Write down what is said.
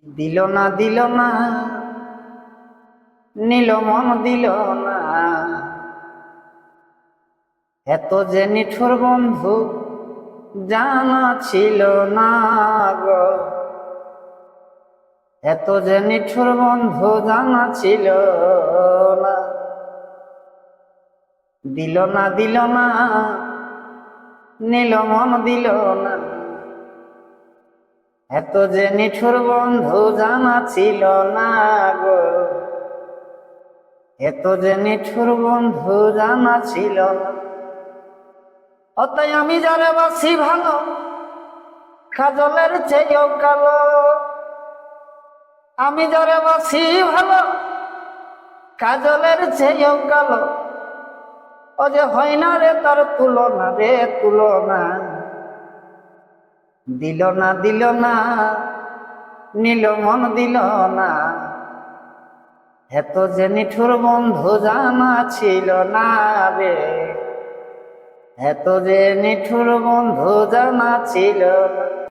দিল না দিল না, নিল মন দিল না, এত যে নিঠুর বন্ধু জানা ছিল না গো, এত যে নিঠুর বন্ধু জানা ছিল না। দিল না দিল না, নিল মন দিল না, এত যে নিঠুর বন্ধু জানা ছিল না গো, এত যে নিঠুর বন্ধু জানা ছিল না। অতএব আমি যারে বাসি ভালো, কাজলের চেয়েও কালো। আমি যারে বাসি ভালো, কাজলের চেয়েও কালো। ও যে হয় না রে তার তুলনা রে তুলনা। দিল না দিল না, নিল মন দিল না, এত যে নিঠুর বন্ধু জানা ছিল না রে, এত যে নিঠুর বন্ধু জানা ছিল না।